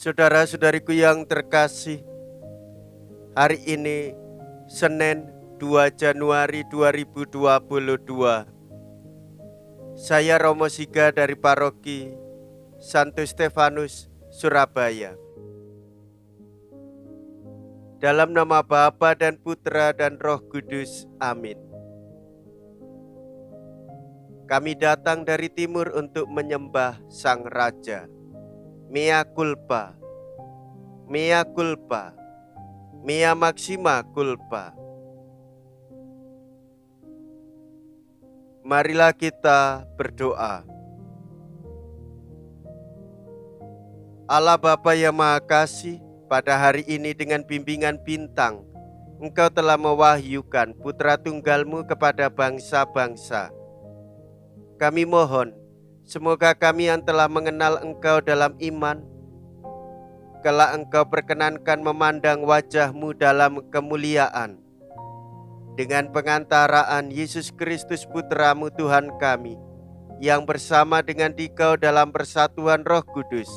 Saudara-saudariku yang terkasih, hari ini Senin 2 Januari 2022. Saya Romo Siga dari Paroki Santo Stefanus, Surabaya. Dalam nama Bapa dan Putra dan Roh Kudus, amin. Kami datang dari timur untuk menyembah Sang Raja. Mea culpa, mea culpa, mea maxima culpa. Marilah kita berdoa. Allah Bapa yang Maha Kasih, pada hari ini dengan bimbingan bintang, Engkau telah mewahyukan Putra Tunggal-Mu kepada bangsa-bangsa. Kami mohon, semoga kami yang telah mengenal Engkau dalam iman, kelak Engkau perkenankan memandang wajah-Mu dalam kemuliaan. Dengan pengantaraan Yesus Kristus Putra-Mu Tuhan kami, yang bersama dengan Dikau dalam persatuan Roh Kudus,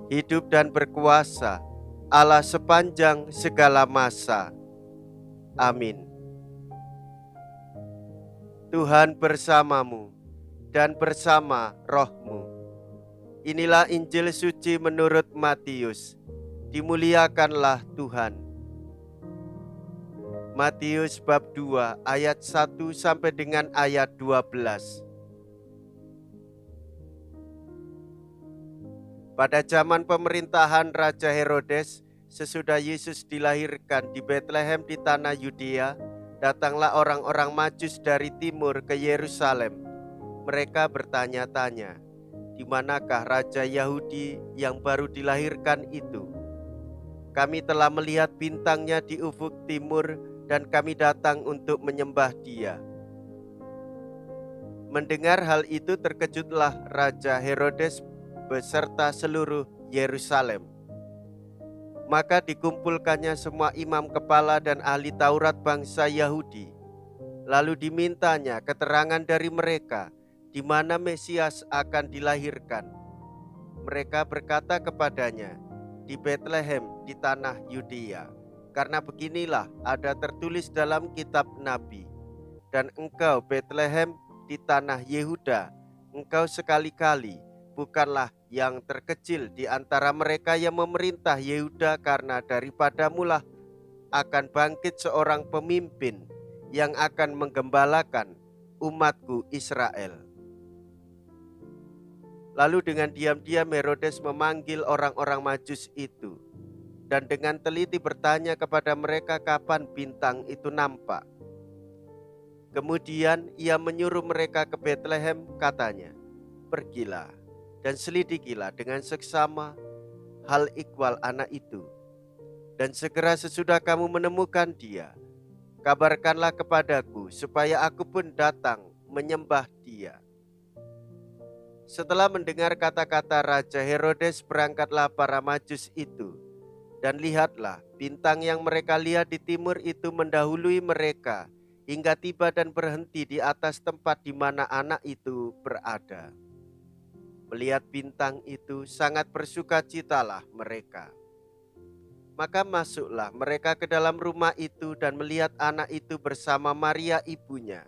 hidup dan berkuasa, Allah sepanjang segala masa. Amin. Tuhan bersamamu dan bersama roh-Mu. Inilah Injil suci menurut Matius. Dimuliakanlah Tuhan. Matius bab 2 ayat 1 sampai dengan ayat 12. Pada zaman pemerintahan Raja Herodes, sesudah Yesus dilahirkan di Betlehem di tanah Yudea, datanglah orang-orang Majus dari timur ke Yerusalem. Mereka bertanya-tanya, di manakah Raja Yahudi yang baru dilahirkan itu? Kami telah melihat bintangnya di ufuk timur dan kami datang untuk menyembah Dia. Mendengar hal itu terkejutlah Raja Herodes beserta seluruh Yerusalem. Maka dikumpulkannya semua imam kepala dan ahli Taurat bangsa Yahudi. Lalu dimintanya keterangan dari mereka di mana Mesias akan dilahirkan. Mereka berkata kepadanya, di Betlehem di tanah Yudea. Karena beginilah ada tertulis dalam kitab Nabi. Dan engkau Betlehem di tanah Yehuda, engkau sekali-kali bukanlah yang terkecil di antara mereka yang memerintah Yehuda, karena daripadamulah akan bangkit seorang pemimpin yang akan menggembalakan umatku Israel. Lalu dengan diam-diam Herodes memanggil orang-orang Majus itu dan dengan teliti bertanya kepada mereka kapan bintang itu nampak. Kemudian ia menyuruh mereka ke Betlehem, katanya, pergilah dan selidikilah dengan seksama hal ikhwal anak itu. Dan segera sesudah kamu menemukan dia, kabarkanlah kepadaku supaya aku pun datang menyembah dia. Setelah mendengar kata-kata Raja Herodes, berangkatlah para Majus itu. Dan lihatlah, bintang yang mereka lihat di timur itu mendahului mereka, hingga tiba dan berhenti di atas tempat di mana anak itu berada. Melihat bintang itu, sangat bersukacitalah mereka. Maka masuklah mereka ke dalam rumah itu dan melihat anak itu bersama Maria ibunya.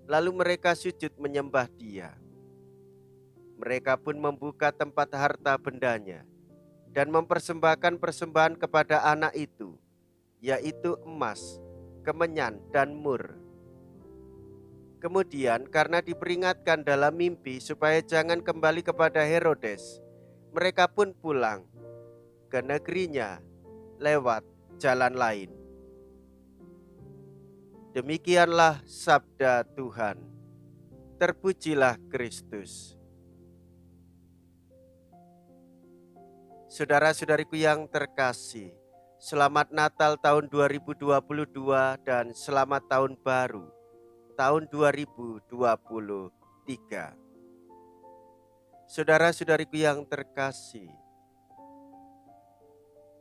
Lalu mereka sujud menyembah dia. Mereka pun membuka tempat harta bendanya dan mempersembahkan persembahan kepada anak itu, yaitu emas, kemenyan, dan mur. Kemudian karena diperingatkan dalam mimpi supaya jangan kembali kepada Herodes, mereka pun pulang ke negerinya lewat jalan lain. Demikianlah sabda Tuhan. Terpujilah Kristus. Saudara-saudariku yang terkasih, selamat Natal tahun 2022 dan selamat tahun baru tahun 2023. Saudara-saudariku yang terkasih,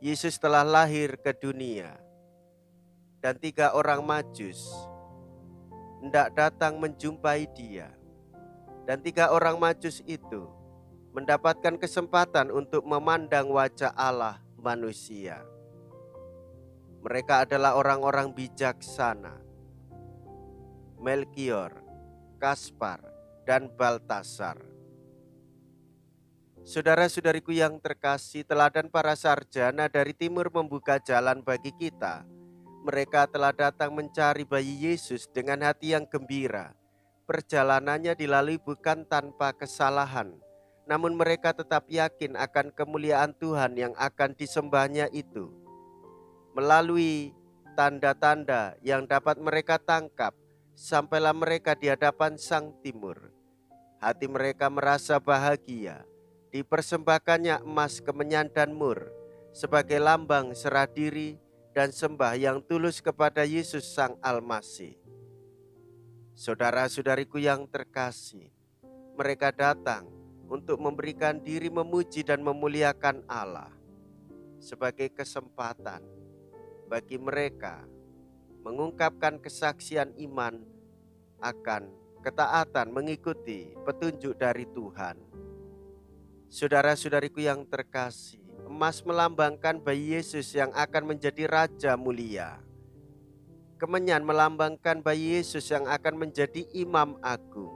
Yesus telah lahir ke dunia dan 3 orang Majus hendak datang menjumpai dia. Dan 3 orang Majus itu mendapatkan kesempatan untuk memandang wajah Allah manusia. Mereka adalah orang-orang bijaksana, Melkior, Kaspar, dan Baltasar. Saudara-saudariku yang terkasih, teladan para sarjana dari timur membuka jalan bagi kita. Mereka telah datang mencari bayi Yesus dengan hati yang gembira. Perjalanannya dilalui bukan tanpa kesalahan, namun mereka tetap yakin akan kemuliaan Tuhan yang akan disembahnya itu. Melalui tanda-tanda yang dapat mereka tangkap, sampailah mereka di hadapan Sang Timur. Hati mereka merasa bahagia. Dipersembahkannya emas, kemenyan, dan mur sebagai lambang serah diri dan sembah yang tulus kepada Yesus Sang Almasih. Saudara-saudariku yang terkasih, mereka datang untuk memberikan diri memuji dan memuliakan Allah sebagai kesempatan bagi mereka mengungkapkan kesaksian iman akan ketaatan mengikuti petunjuk dari Tuhan. Saudara-saudariku yang terkasih, emas melambangkan bayi Yesus yang akan menjadi Raja mulia. Kemenyan melambangkan bayi Yesus yang akan menjadi Imam Agung.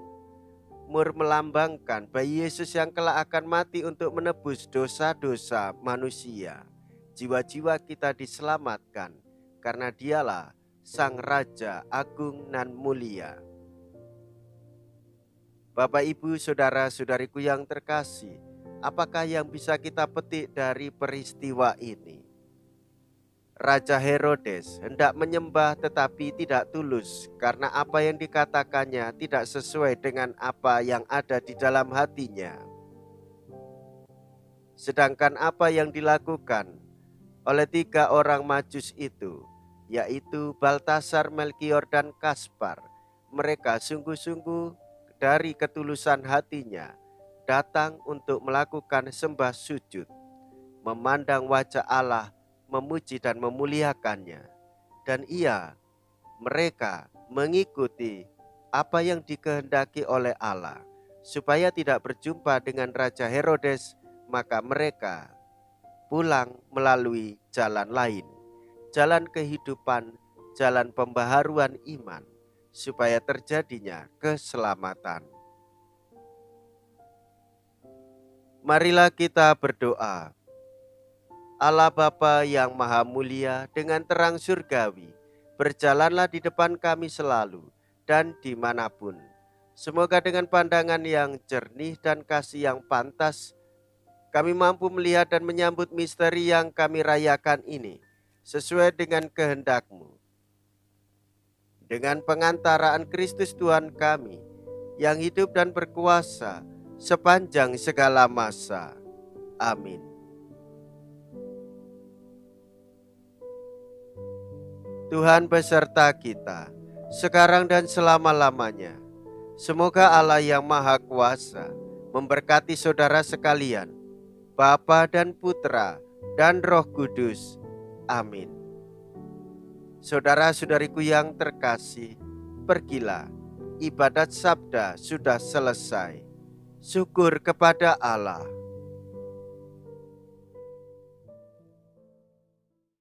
Mur melambangkan bayi Yesus yang kelak akan mati untuk menebus dosa-dosa manusia. Jiwa-jiwa kita diselamatkan karena Dialah Sang Raja Agung dan mulia. Bapak, Ibu, saudara-saudariku yang terkasih, apakah yang bisa kita petik dari peristiwa ini? Raja Herodes hendak menyembah tetapi tidak tulus karena apa yang dikatakannya tidak sesuai dengan apa yang ada di dalam hatinya. Sedangkan apa yang dilakukan oleh 3 orang Majus itu, yaitu Baltasar, Melkior, dan Kaspar, mereka sungguh-sungguh dari ketulusan hatinya datang untuk melakukan sembah sujud, memandang wajah Allah, memuji dan memuliakannya. Dan mereka mengikuti apa yang dikehendaki oleh Allah, supaya tidak berjumpa dengan Raja Herodes, maka mereka pulang melalui jalan lain, jalan kehidupan, jalan pembaharuan iman, supaya terjadinya keselamatan. Marilah kita berdoa. Allah Bapa yang Maha Mulia, dengan terang surgawi, berjalanlah di depan kami selalu dan dimanapun. Semoga dengan pandangan yang jernih dan kasih yang pantas, kami mampu melihat dan menyambut misteri yang kami rayakan ini, sesuai dengan kehendak-Mu. Dengan pengantaraan Kristus Tuhan kami, yang hidup dan berkuasa sepanjang segala masa. Amin. Tuhan beserta kita, sekarang dan selama-lamanya. Semoga Allah yang Maha Kuasa memberkati saudara sekalian, Bapa dan Putra dan Roh Kudus. Amin. Saudara-saudariku yang terkasih, pergilah, ibadat sabda sudah selesai. Syukur kepada Allah.